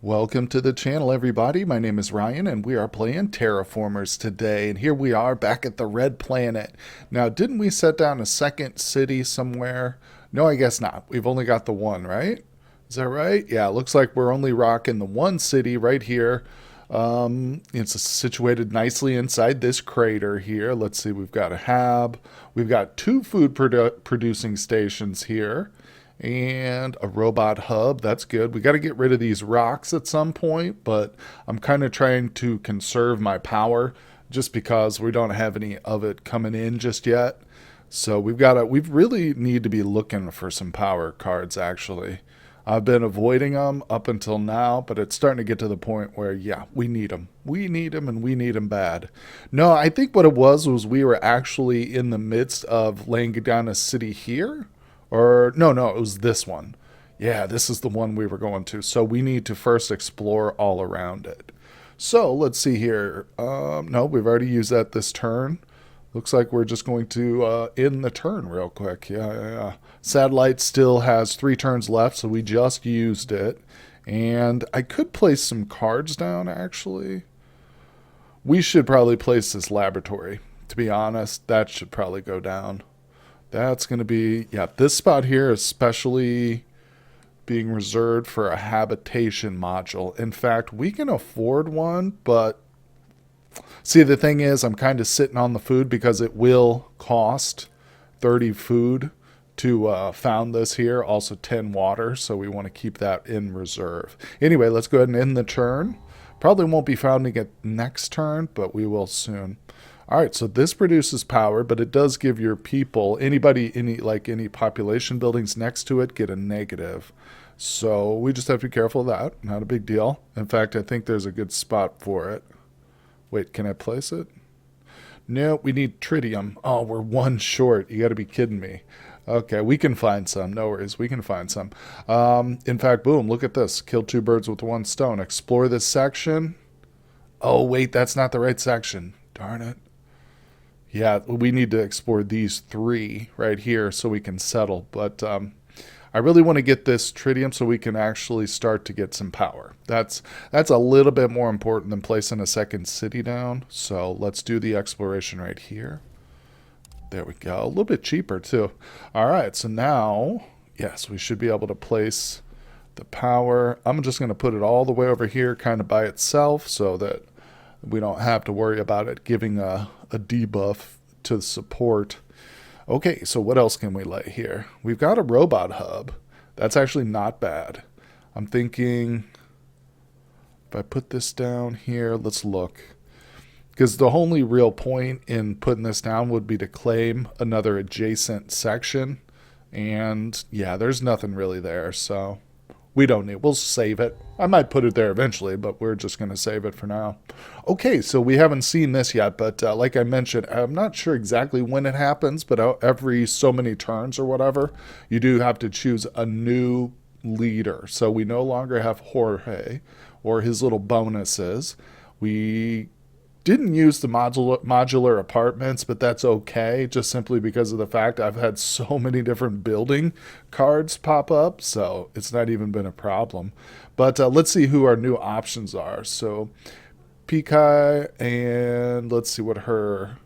Welcome to the channel, everybody. My name is Ryan, and we are playing Terraformers today. And here we are back at the Red Planet. Now, didn't we set down a second city somewhere? No, I guess not. We've only got the one, right? Is that right? Yeah, it looks like we're only rocking the one city right here. It's situated nicely inside this crater here. Let's see, we've got a hab. We've got two food producing stations here and a robot hub. That's good. We got to get rid of these rocks at some point, but I'm kind of trying to conserve my power just because we don't have any of it coming in just yet. So we really need to be looking for some power cards actually. I've been avoiding them up until now, but it's starting to get to the point where, yeah, we need them. We need them, and we need them bad. No, I think what it was we were actually in the midst of laying down a city here. Or, no, it was this one. Yeah, this is the one we were going to. So we need to first explore all around it. So let's see here. No, we've already used that this turn. Looks like we're just going to end the turn real quick. Yeah. Satellite still has 3 turns left, so we just used it. And I could place some cards down, actually. We should probably place this laboratory. To be honest, that should probably go down. That's going to be, yeah, this spot here is especially being reserved for a habitation module. In fact, we can afford one, but see, the thing is, I'm kind of sitting on the food because it will cost 30 food to found this here, also 10 water, so we want to keep that in reserve. Anyway, let's go ahead and end the turn. Probably won't be founding it next turn, but we will soon. All right, so this produces power, but it does give your people, any population buildings next to it, get a negative. So we just have to be careful of that. Not a big deal. In fact, I think there's a good spot for it. Wait, can I place it? No, we need tritium. Oh, we're one short. You got to be kidding me. Okay, we can find some. No worries. We can find some. In fact, boom, look at this. Kill 2 birds with 1 stone. Explore this section. Oh, wait, that's not the right section. Darn it. Yeah, we need to explore these 3 right here so we can settle. But I really want to get this tritium so we can actually start to get some power. That's a little bit more important than placing a second city down. So let's do the exploration right here. There we go. A little bit cheaper too. All right, so now, yes, we should be able to place the power. I'm just going to put it all the way over here kind of by itself so that we don't have to worry about it giving a debuff to the support. Okay, so what else can we lay here? We've got a robot hub. That's actually not bad. I'm thinking if I put this down here, let's look. Because the only real point in putting this down would be to claim another adjacent section. And yeah, there's nothing really there, so we don't need, we'll save it. I might put it there eventually, but we're just going to save it for now. Okay, so we haven't seen this yet, but like I mentioned, I'm not sure exactly when it happens, but every so many turns or whatever, you do have to choose a new leader. So we no longer have Jorge or his little bonuses. We didn't use the modular apartments, but that's okay, just simply because of the fact I've had so many different building cards pop up, so it's not even been a problem. But let's see who our new options are. So Pikai, and let's see what her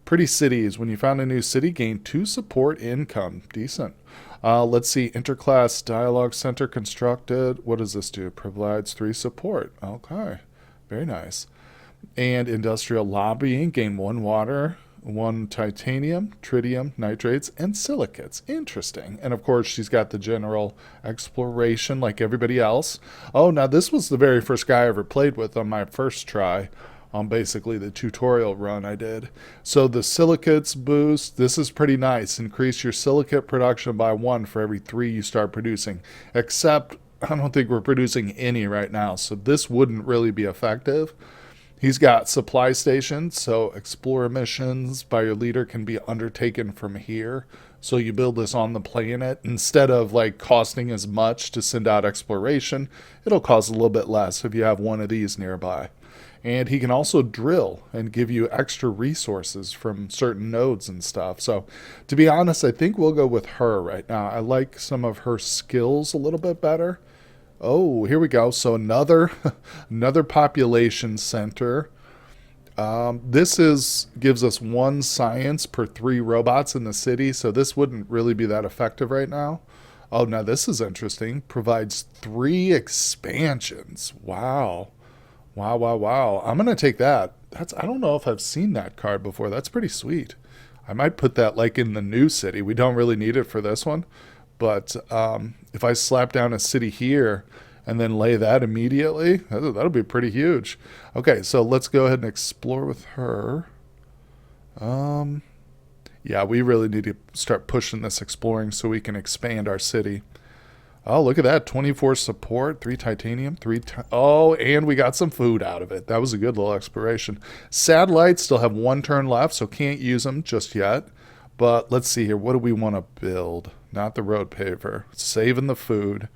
pretty cities. When you found a new city, gain 2 support income. Decent. Let's see, interclass dialogue center constructed. What does this do? Provides 3 support. Okay, very nice. And industrial lobbying, gain 1 water, 1 titanium, tritium, nitrates, and silicates. Interesting. And of course, she's got the general exploration like everybody else. Oh, now this was the very first guy I ever played with on my first try on basically the tutorial run I did. So the silicates boost, this is pretty nice. Increase your silicate production by 1 for every 3 you start producing. Except, I don't think we're producing any right now, so this wouldn't really be effective. He's got supply stations, so explore missions by your leader can be undertaken from here. So you build this on the planet. Instead of like costing as much to send out exploration, it'll cost a little bit less if you have one of these nearby. And he can also drill and give you extra resources from certain nodes and stuff. So to be honest, I think we'll go with her right now. I like some of her skills a little bit better. Oh, here we go. So another another population center. This is gives us one science per 3 robots in the city, so this wouldn't really be that effective right now. Oh, now this is interesting. Provides 3 expansions. Wow. Wow, wow, wow. I'm gonna take that. I don't know if I've seen that card before. That's pretty sweet. I might put that like in the new city. We don't really need it for this one, but if I slap down a city here and then lay that immediately, that'll be pretty huge. Okay, so let's go ahead and explore with her. Um, yeah, we really need to start pushing this exploring so we can expand our city. Oh, look at that. 24 support, 3 titanium, 3. Oh, and we got some food out of it. That was a good little exploration. Satellites still have 1 turn left, so can't use them just yet. But let's see here. What do we want to build? Not the road paver. Saving the food.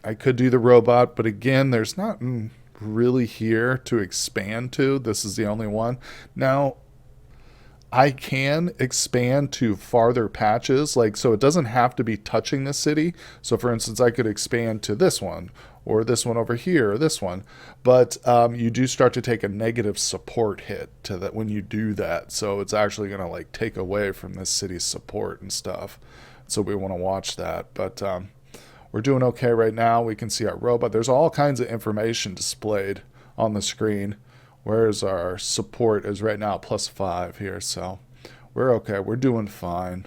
I could do the robot, but again, there's not really here to expand to. This is the only one. Now, I can expand to farther patches, like so it doesn't have to be touching the city. So for instance, I could expand to this one or this one over here or this one, but you do start to take a negative support hit to that when you do that. So it's actually going to like take away from this city's support and stuff. So we want to watch that, but we're doing okay right now. We can see our robot. There's all kinds of information displayed on the screen. Whereas our support is right now +5 here, so we're okay. We're doing fine.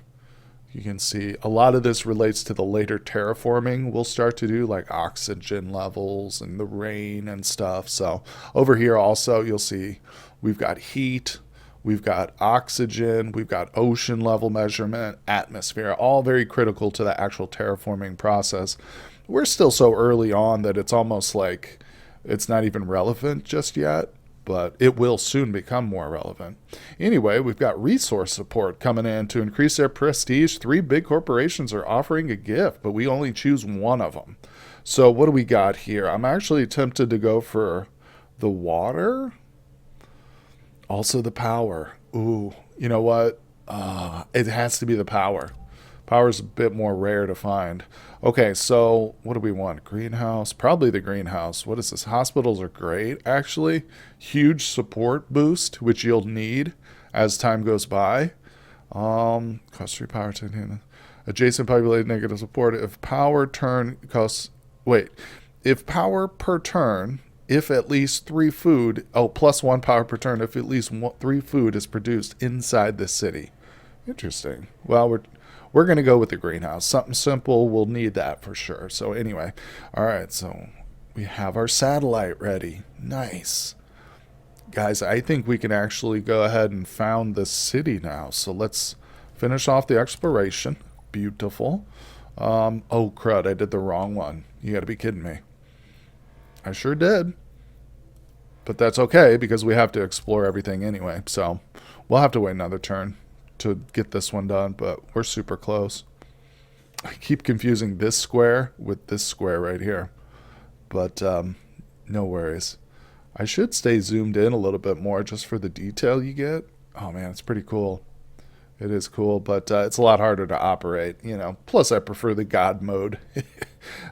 You can see a lot of this relates to the later terraforming we'll start to do, like oxygen levels and the rain and stuff. So over here also you'll see we've got heat, we've got oxygen, we've got ocean level measurement, atmosphere, all very critical to the actual terraforming process. We're still so early on that it's almost like it's not even relevant just yet, but it will soon become more relevant. Anyway, we've got resource support coming in to increase their prestige. 3 big corporations are offering a gift, but we only choose one of them. So what do we got here? I'm actually tempted to go for the water. Also the power. Ooh, you know what? It has to be the power. Power's a bit more rare to find. Okay, so what do we want? Greenhouse? Probably the greenhouse. What is this? Hospitals are great, actually. Huge support boost, which you'll need as time goes by. Cost 3 power to adjacent populated negative support. If power turn costs... Wait. If power per turn, if at least 3 food... Oh, +1 power per turn if at least 3 food is produced inside the city. Interesting. Well, we're going to go with the greenhouse. Something simple. We'll need that for sure. So anyway, all right. So we have our satellite ready. Nice. Guys, I think we can actually go ahead and found the city now. So let's finish off the exploration. Beautiful. Oh, crud. I did the wrong one. You got to be kidding me. I sure did. But that's okay because we have to explore everything anyway. So we'll have to wait another turn to get this one done, but we're super close. I keep confusing this square with this square right here, but no worries. I should stay zoomed in a little bit more just for the detail you get. Oh man, it's pretty cool. It is cool, but it's a lot harder to operate, you know. Plus, I prefer the God mode.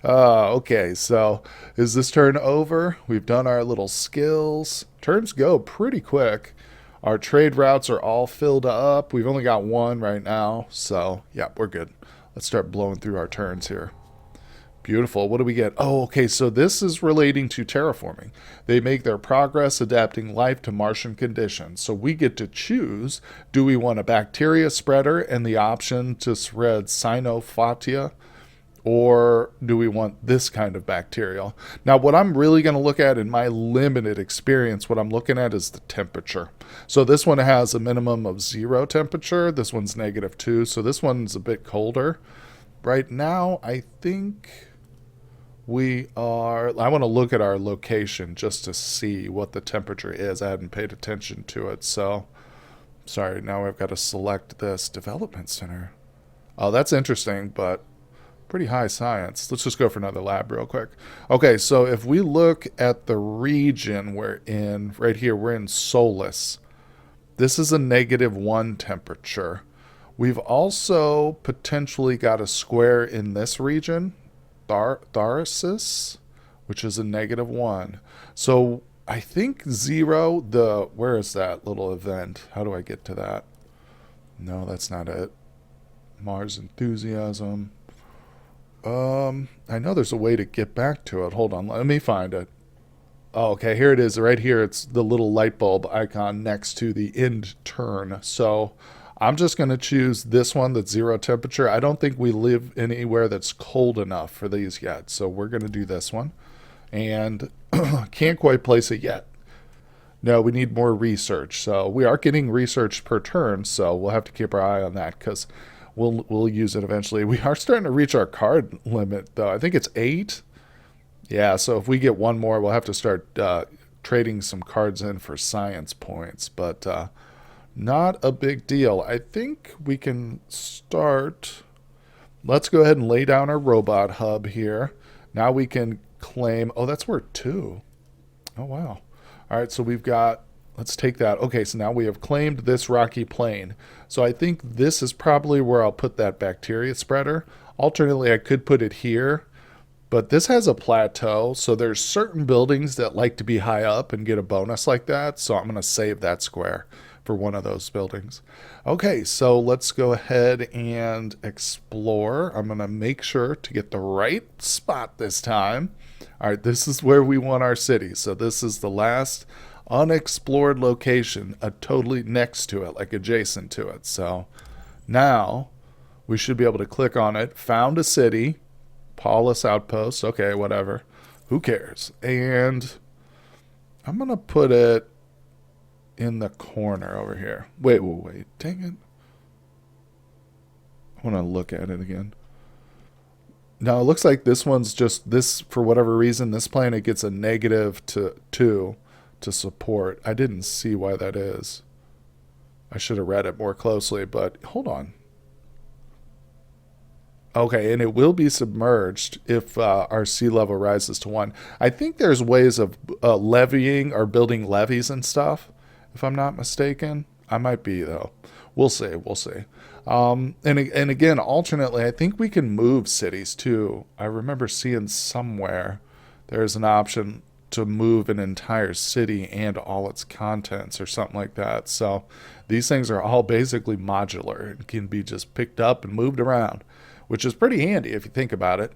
Okay, so is this turn over? We've done our little skills. Turns go pretty quick. Our trade routes are all filled up. We've only got 1 right now, so yeah, we're good. Let's start blowing through our turns here. Beautiful. What do we get? Oh, okay, so this is relating to terraforming. They make their progress adapting life to Martian conditions. So we get to choose, do we want a bacteria spreader and the option to spread Cyanophatia, or do we want this kind of bacterial? Now, what I'm really going to look at in my limited experience, what I'm looking at is the temperature. So this one has a minimum of 0 temperature. This one's -2, so this one's a bit colder. Right now, I think we are... I want to look at our location just to see what the temperature is. I hadn't paid attention to it, so... Sorry, now I've got to select this development center. Oh, that's interesting, but... pretty high science. Let's just go for another lab real quick. Okay, so if we look at the region we're in, right here, we're in Solus. This is a -1 temperature. We've also potentially got a square in this region, Tharasis. which is a -1. So I think 0, where is that little event? How do I get to that? No, that's not it. Mars enthusiasm. I know there's a way to get back to it. Hold on, let me find it. Oh, okay, here it is. Right here, it's the little light bulb icon next to the end turn. So I'm just going to choose this one that's 0 temperature. I don't think we live anywhere that's cold enough for these yet. So we're going to do this one. And can't quite place it yet. No, we need more research. So we are getting research per turn. So we'll have to keep our eye on that because we'll use it eventually. We are starting to reach our card limit, though. I think it's 8. Yeah, so if we get one more, we'll have to start trading some cards in for science points, but not a big deal. I think we can start. Let's go ahead and lay down our robot hub here. Now we can claim. Oh, that's worth 2. Oh, wow. All right, so we've got. Let's take that. Okay, so now we have claimed this rocky plain. So I think this is probably where I'll put that bacteria spreader. Alternately, I could put it here. But this has a plateau, so there's certain buildings that like to be high up and get a bonus like that. So I'm going to save that square for one of those buildings. Okay, so let's go ahead and explore. I'm going to make sure to get the right spot this time. All right, this is where we want our city. So this is the last unexplored location, totally next to it, like adjacent to it. So now we should be able to click on it, found a city. Paulus Outpost. Okay, whatever. Who cares? And I'm going to put it in the corner over here. Wait. Dang it. I want to look at it again. Now, it looks like this one's just this, for whatever reason, this planet gets a -2 to support. I didn't see why that is. I should have read it more closely, but hold on. Okay, and it will be submerged if our sea level rises to 1. I think there's ways of levying or building levees and stuff, if I'm not mistaken. I might be, though. We'll see. And again, alternately, I think we can move cities, too. I remember seeing somewhere there's an option to move an entire city and all its contents or something like that. So these things are all basically modular and can be just picked up and moved around, which is pretty handy if you think about it,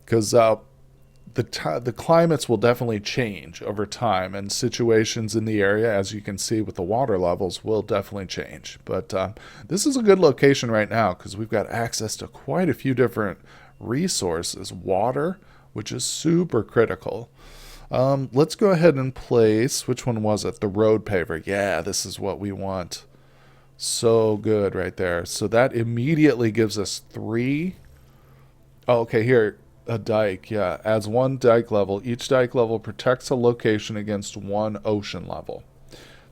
because the climates will definitely change over time, and situations in the area, as you can see with the water levels, will definitely change. But this is a good location right now because we've got access to quite a few different resources. Water, which is super critical. Let's go ahead and place, which one was it? The road paver. Yeah, this is what we want. So good right there. So that immediately gives us 3. Oh, okay, here, a dike. Yeah, adds 1 dike level. Each dike level protects a location against 1 ocean level.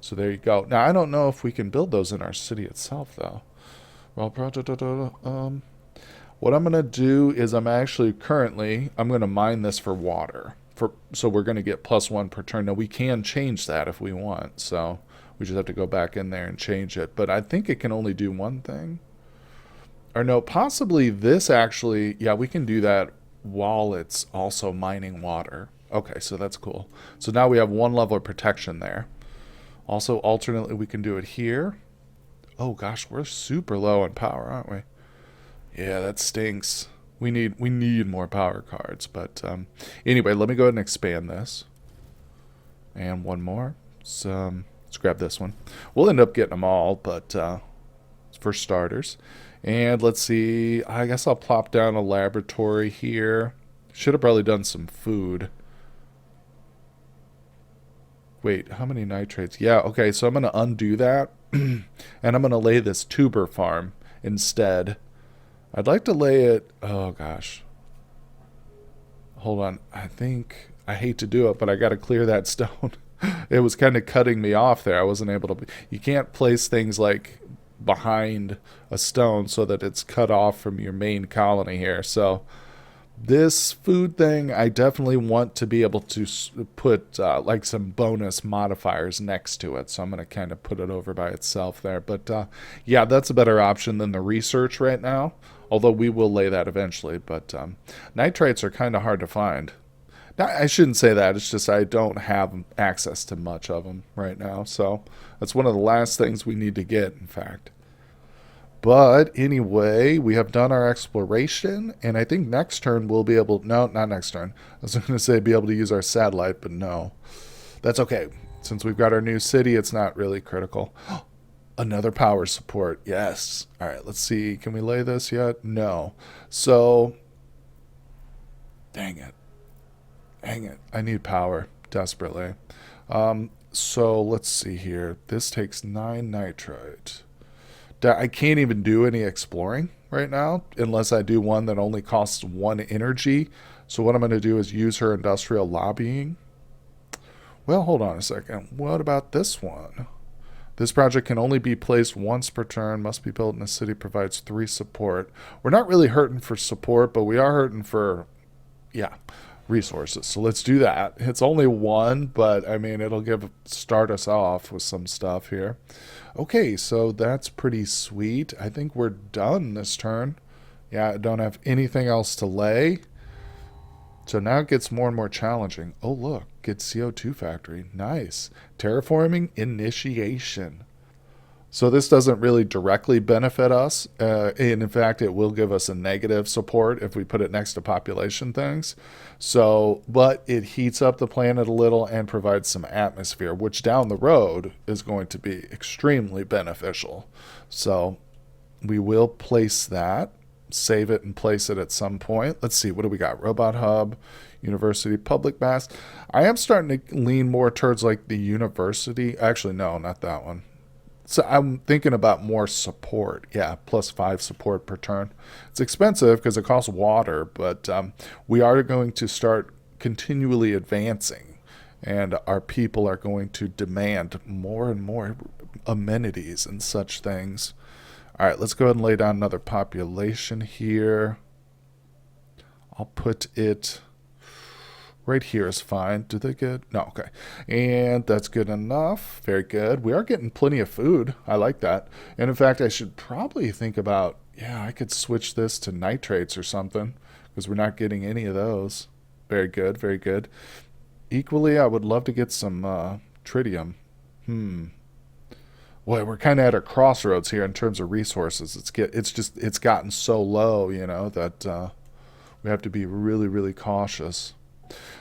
So there you go. Now, I don't know if we can build those in our city itself, though. Well, what I'm going to do is I'm going to mine this for water. So we're going to get +1 per turn. Now, we can change that if we want, so we just have to go back in there and change it. But I think it can only do one thing. Or no, possibly this actually. Yeah, we can do that while it's also mining water. Okay, so that's cool. So now we have 1 level of protection there. Also, alternately, we can do it here. Oh gosh, we're super low on power, aren't we? Yeah, that stinks. We need more power cards. But anyway, let me go ahead and expand this. And one more. So, let's grab this one. We'll end up getting them all, but for starters. And let's see. I guess I'll plop down a laboratory here. Should have probably done some food. Wait, how many nitrates? Yeah, okay, so I'm going to undo that. And I'm going to lay this tuber farm instead. I'd like to lay it... Oh, gosh. Hold on. I hate to do it, but I got to clear that stone. It was kind of cutting me off there. I wasn't able to... You can't place things like behind a stone so that it's cut off from your main colony here. So this food thing, I definitely want to be able to put like some bonus modifiers next to it. So I'm going to kind of put it over by itself there. But yeah, that's a better option than the research right now. Although we will lay that eventually. But nitrates are kind of hard to find. I shouldn't say that. It's just I don't have access to much of them right now. So that's one of the last things we need to get, in fact. But anyway, we have done our exploration, and I think next turn we'll be able. No, not next turn. I was going to say be able to use our satellite, but no. That's okay. Since we've got our new city, it's not really critical. Another power support. Yes. All right, let's see. Can we lay this yet? No. So, dang it. Dang it. I need power desperately. So let's see here. This takes 9 nitrite. I can't even do any exploring right now unless I do one that only costs 1 energy. So what I'm going to do is use her industrial lobbying. Well, hold on a second. What about this one? This project can only be placed once per turn, must be built in a city, provides 3 support. We're not really hurting for support, but we are hurting for, yeah, resources. So let's do that. It's only 1, but I mean, it'll start us off with some stuff here. Okay, so that's pretty sweet. I think we're done this turn. Yeah, I don't have anything else to lay. So now it gets more and more challenging. Oh, look, get CO2 factory. Nice. Terraforming initiation. So this doesn't really directly benefit us. And in fact, it will give us a negative support if we put it next to population things. So, but it heats up the planet a little and provides some atmosphere, which down the road is going to be extremely beneficial. So we will place that, save it and place it at some point. Let's see, what do we got? Robot hub, university, public mass. I am starting to lean more towards like the university. Actually, no, not that one. So I'm thinking about more support. Yeah, +5 support per turn. It's expensive because it costs water, but we are going to start continually advancing, and our people are going to demand more and more amenities and such things. All right, let's go ahead and lay down another population here. I'll put it right here is fine. Do they get? No, okay. And that's good enough. Very good. We are getting plenty of food. I like that. And in fact, I should probably think about, yeah, I could switch this to nitrates or something because we're not getting any of those. Very good. Very good. Equally, I would love to get some tritium. Well, we're kind of at a crossroads here in terms of resources. It's gotten so low, that we have to be really, really cautious.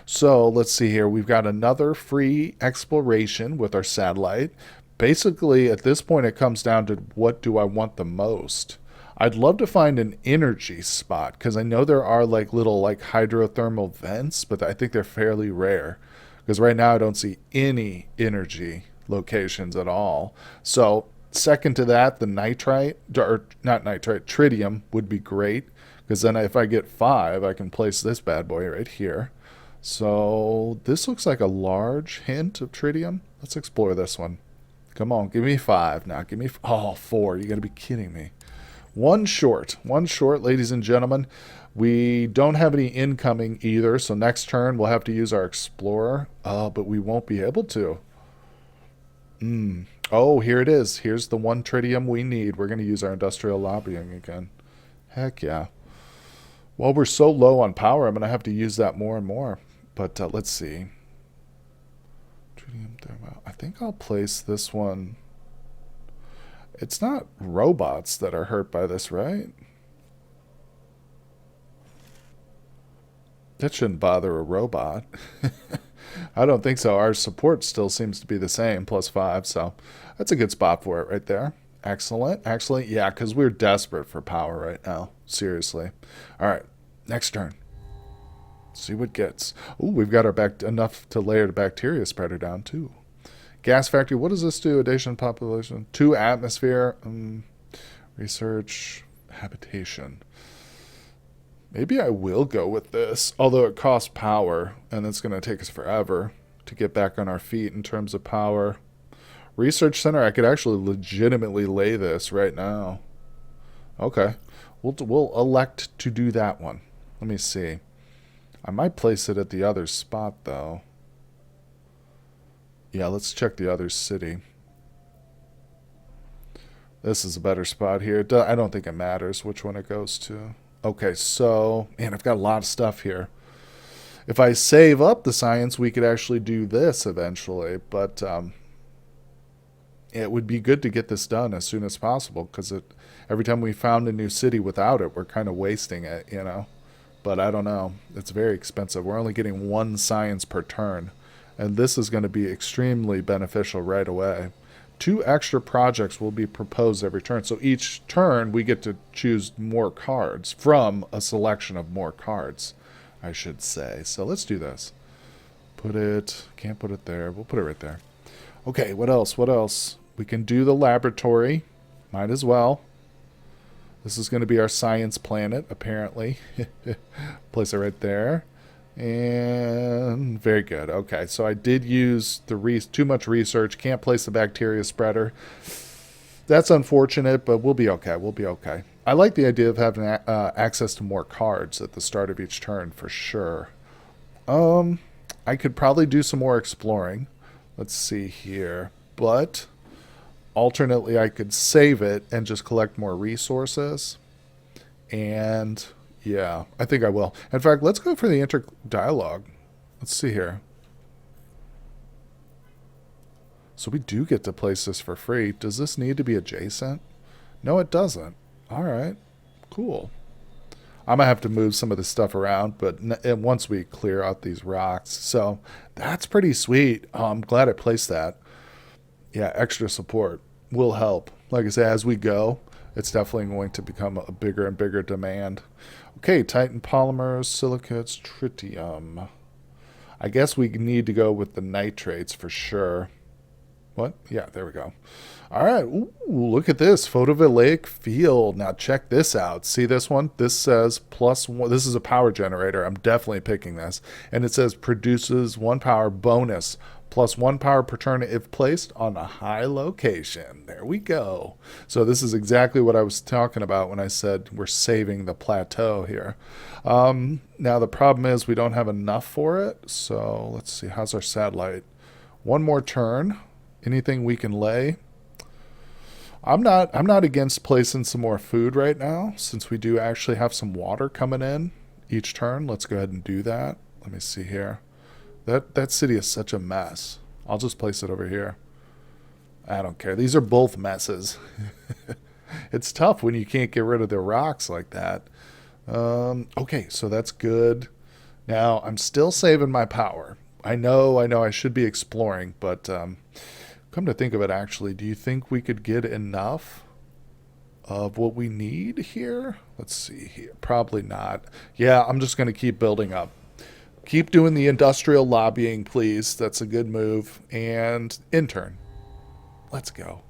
So let's see here. We've got another free exploration with our satellite. Basically, at this point, it comes down to what do I want the most. I'd love to find an energy spot because I know there are like little like hydrothermal vents, but I think they're fairly rare because right now I don't see any energy locations at all. So second to that, the nitrite, or not nitrite, tritium would be great because then if I get 5, I can place this bad boy right here. So this looks like a large hint of tritium. Let's explore this one. Come on, give me 5 now. Give me 4. You got to be kidding me. One short, ladies and gentlemen. We don't have any incoming either, so next turn we'll have to use our explorer. But we won't be able to. Oh, here it is. Here's the 1 tritium we need. We're going to use our industrial lobbying again. Heck yeah. Well, we're so low on power, I'm going to have to use that more and more. But let's see. I think I'll place this one. It's not robots that are hurt by this, right? That shouldn't bother a robot. I don't think so. Our support still seems to be the same, +5. So that's a good spot for it right there. Excellent. Excellent. Yeah, because we're desperate for power right now. Seriously. All right. Next turn. See what gets. Oh, we've got our enough to layer the bacteria spreader down too. Gas factory. What does this do? Addition population. 2 atmosphere. Research. Habitation. Maybe I will go with this, although it costs power, and it's going to take us forever to get back on our feet in terms of power. Research center. I could actually legitimately lay this right now. Okay. We'll elect to do that one. Let me see. I might place it at the other spot, though. Yeah, let's check the other city. This is a better spot here. I don't think it matters which one it goes to. Okay, so, man, I've got a lot of stuff here. If I save up the science, we could actually do this eventually, but it would be good to get this done as soon as possible because every time we found a new city without it, we're kind of wasting it, you know. But I don't know. It's very expensive. We're only getting one science per turn, and this is going to be extremely beneficial right away. 2 extra projects will be proposed every turn. So each turn we get to choose more cards from a selection of more cards, I should say. So let's do this. Can't put it there. We'll put it right there. Okay, what else? What else? We can do the laboratory. Might as well. This is going to be our science planet, apparently. Place it right there. And very good. Okay, so I did use too much research. Can't place the bacteria spreader. That's unfortunate, but we'll be okay. We'll be okay. I like the idea of having access to more cards at the start of each turn for sure. I could probably do some more exploring. Let's see here. But alternately, I could save it and just collect more resources. And yeah, I think I will. In fact, let's go for the inter-dialogue. Let's see here. So we do get to place this for free. Does this need to be adjacent? No, it doesn't. All right, cool. I'm going to have to move some of this stuff around, but once we clear out these rocks. So that's pretty sweet. I'm glad I placed that. Yeah, extra support will help. Like I said, as we go, it's definitely going to become a bigger and bigger demand. Okay, Titan polymers, silicates, tritium. I guess we need to go with the nitrates for sure. What? Yeah, there we go. All right. Ooh, look at this photovoltaic field. Now check this out. See this one? This says +1. This is a power generator. I'm definitely picking this. And it says produces 1 power bonus +1 power per turn if placed on a high location. There we go. So this is exactly what I was talking about when I said we're saving the plateau here. Now the problem is we don't have enough for it. So let's see. How's our satellite? 1 more turn. Anything we can lay? I'm not against placing some more food right now since we do actually have some water coming in each turn. Let's go ahead and do that. Let me see here. That city is such a mess. I'll just place it over here. I don't care. These are both messes. It's tough when you can't get rid of the rocks like that. Okay, so that's good. Now, I'm still saving my power. I know I should be exploring, but come to think of it, actually, do you think we could get enough of what we need here? Let's see here. Probably not. Yeah, I'm just going to keep building up. Keep doing the industrial lobbying, please. That's a good move. And intern. Let's go.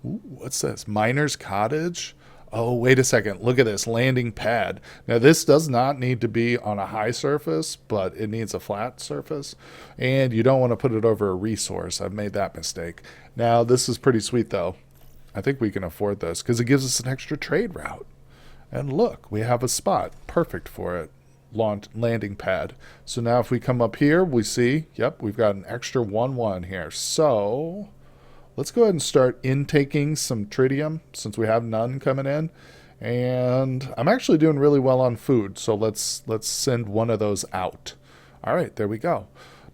Ooh, what's this? Miner's Cottage? Oh, wait a second. Look at this landing pad. Now, this does not need to be on a high surface, but it needs a flat surface. And you don't want to put it over a resource. I've made that mistake. Now, this is pretty sweet, though. I think we can afford this because it gives us an extra trade route. And look, we have a spot perfect for it. Landing pad. So now if we come up here, we see, yep, we've got an extra 1-1 here. So let's go ahead and start intaking some tritium since we have none coming in. And I'm actually doing really well on food, so let's send one of those out. All right, there we go.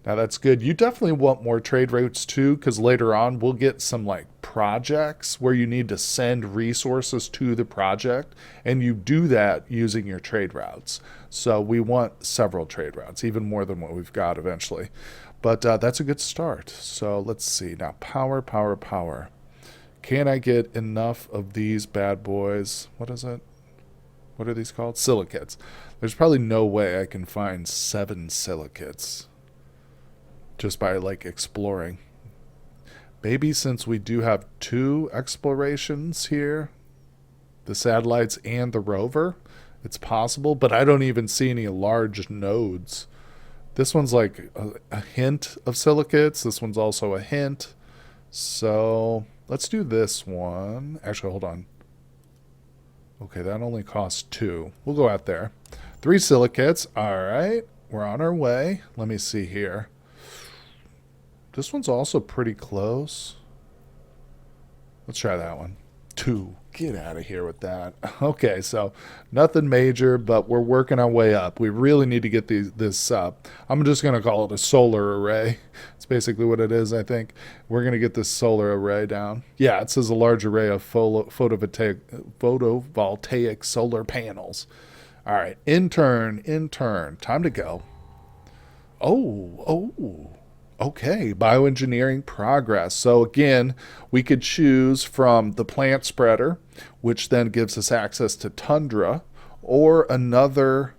Now that's good. You definitely want more trade routes too, because later on we'll get some like projects where you need to send resources to the project, and you do that using your trade routes. So we want several trade routes, even more than what we've got eventually. But that's a good start. So let's see. Now power, power, power. Can I get enough of these bad boys? What is it? What are these called? Silicates. There's probably no way I can find 7 silicates just by like exploring. Maybe since we do have 2 explorations here, the satellites and the rover, it's possible, but I don't even see any large nodes. This one's like a hint of silicates. This one's also a hint. So let's do this one. Actually, hold on. Okay, that only costs 2. We'll go out there. 3 silicates. All right, we're on our way. Let me see here. This one's also pretty close. Let's try that one. 2. Get out of here with that. Okay, so nothing major, but we're working our way up. We really need to get this up. I'm just going to call it a solar array. It's basically what it is, I think. We're going to get this solar array down. Yeah, it says a large array of photovoltaic solar panels. All right, intern. Time to go. Oh. Okay, bioengineering progress. So again, we could choose from the plant spreader, which then gives us access to tundra, or another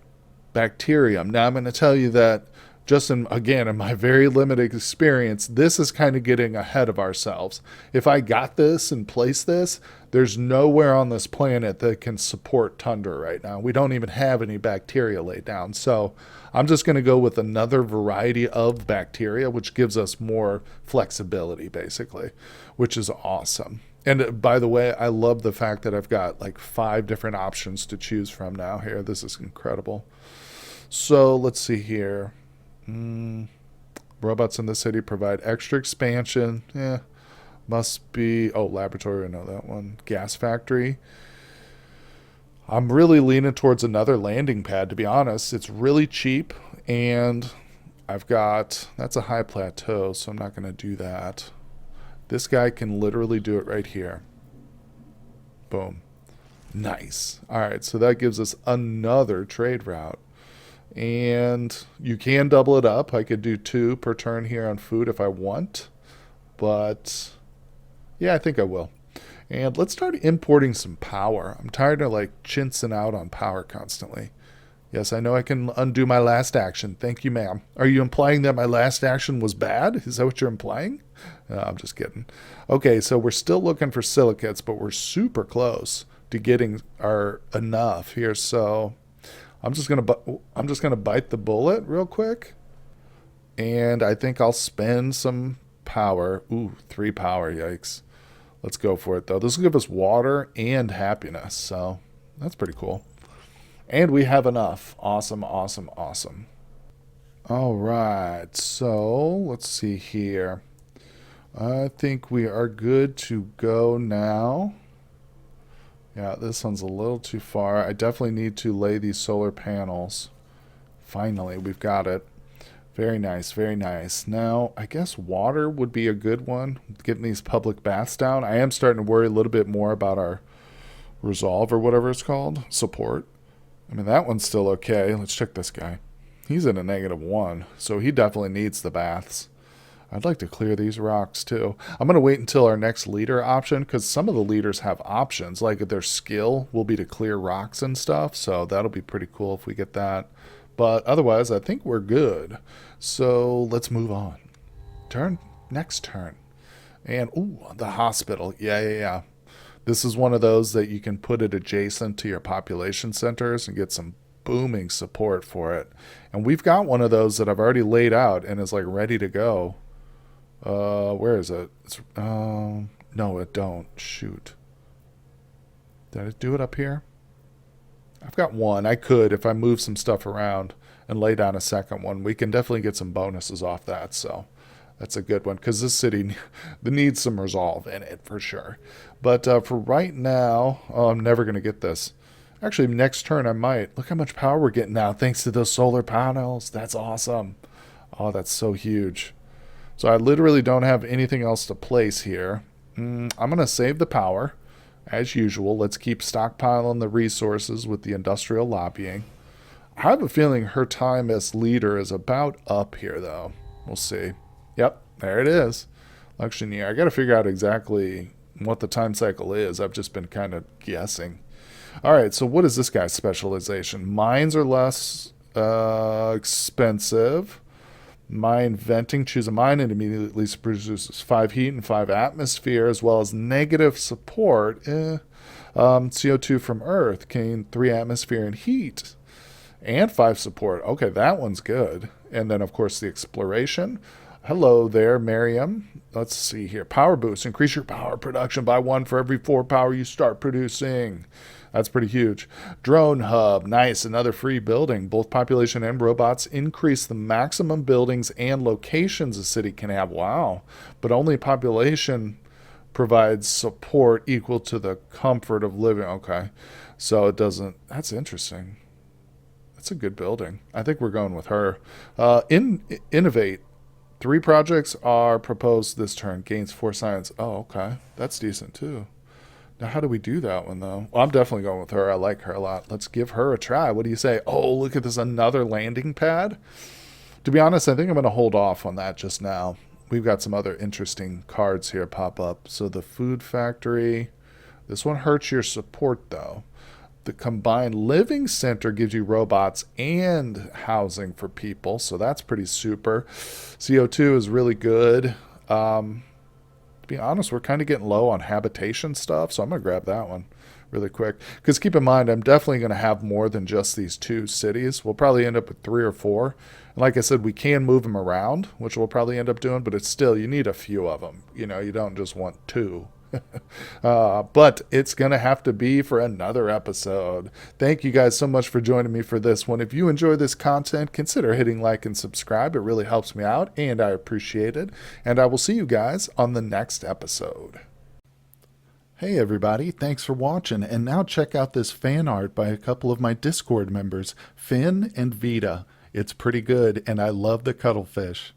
bacterium. Now I'm going to tell you that just in my very limited experience, this is kind of getting ahead of ourselves. If I got this and placed this, there's nowhere on this planet that can support tundra right now. We don't even have any bacteria laid down. So I'm just going to go with another variety of bacteria, which gives us more flexibility, basically, which is awesome. And by the way, I love the fact that I've got like 5 different options to choose from now here. This is incredible. So let's see here. Robots in the city provide extra expansion. Yeah, must be. Oh, laboratory. I know that one. Gas factory. I'm really leaning towards another landing pad, to be honest. It's really cheap, and I've got. That's a high plateau, so I'm not going to do that. This guy can literally do it right here. Boom. Nice. All right, so that gives us another trade route. And you can double it up. I could do 2 per turn here on food if I want. But yeah, I think I will. And let's start importing some power. I'm tired of like chintzing out on power constantly. Yes, I know I can undo my last action. Thank you, ma'am. Are you implying that my last action was bad? Is that what you're implying? No, I'm just kidding. Okay, so we're still looking for silicates, but we're super close to getting our enough here. So I'm just gonna bite the bullet real quick, and I think I'll spend some power. Ooh, 3 power. Yikes! Let's go for it though. This will give us water and happiness, so that's pretty cool. And we have enough. Awesome. All right, so let's see here. I think we are good to go now. Yeah, this one's a little too far. I definitely need to lay these solar panels. Finally, we've got it. Very nice. Now, I guess water would be a good one. Getting these public baths down. I am starting to worry a little bit more about our resolve or whatever it's called. Support. I mean, that one's still okay. Let's check this guy. He's at a -1, so he definitely needs the baths. I'd like to clear these rocks too. I'm going to wait until our next leader option, because some of the leaders have options. Like their skill will be to clear rocks and stuff. So that'll be pretty cool if we get that. But otherwise, I think we're good. So let's move on. Next turn. And, ooh, the hospital. Yeah. This is one of those that you can put it adjacent to your population centers and get some booming support for it. And we've got one of those that I've already laid out and is like ready to go. Where is it? No, it don't. Shoot. Did I do it up here? I've got one. I could, if I move some stuff around and lay down a second one. We can definitely get some bonuses off that, so that's a good one, because this city needs some resolve in it for sure. But for right now, I'm never going to get this. Actually, next turn I might. Look how much power we're getting now thanks to those solar panels. That's awesome. Oh, that's so huge. So I literally don't have anything else to place here. I'm going to save the power. As usual, let's keep stockpiling the resources with the industrial lobbying. I have a feeling her time as leader is about up here, though. We'll see. Yep, there it is. Electioneer. I got to figure out exactly what the time cycle is. I've just been kind of guessing. All right, so what is this guy's specialization? Mines are less expensive. Mine venting. Choose a mine and immediately produces 5 heat and 5 atmosphere, as well as negative support. CO2 from Earth gain 3 atmosphere and heat. And 5 support. Okay, that one's good. And then, of course, the exploration. Hello there, Miriam. Let's see here. Power boost. Increase your power production by 1 for every 4 power you start producing. That's pretty huge. Drone hub. Nice. Another free building. Both population and robots increase the maximum buildings and locations a city can have. Wow. But only population provides support equal to the comfort of living. Okay. So it doesn't. That's interesting. That's a good building. I think we're going with her. Innovate. 3 projects are proposed this turn. Gains 4 science. Oh, okay. That's decent too. Now, how do we do that one, though? Well, I'm definitely going with her. I like her a lot. Let's give her a try. What do you say? Oh, look at this. Another landing pad. To be honest, I think I'm going to hold off on that just now. We've got some other interesting cards here pop up. So the food factory. This one hurts your support, though. The combined living center gives you robots and housing for people, so that's pretty super. CO2 is really good. To be honest, we're kind of getting low on habitation stuff, so I'm going to grab that one really quick. Because keep in mind, I'm definitely going to have more than just these 2 cities. We'll probably end up with 3 or 4. And like I said, we can move them around, which we'll probably end up doing, but it's still, you need a few of them. You know, you don't just want 2. But it's going to have to be for another episode. Thank you guys so much for joining me for this one. If you enjoy this content, consider hitting like and subscribe. It really helps me out, and I appreciate it. And I will see you guys on the next episode. Hey everybody, thanks for watching. And now check out this fan art by a couple of my Discord members, Finn and Vita. It's pretty good, and I love the cuttlefish.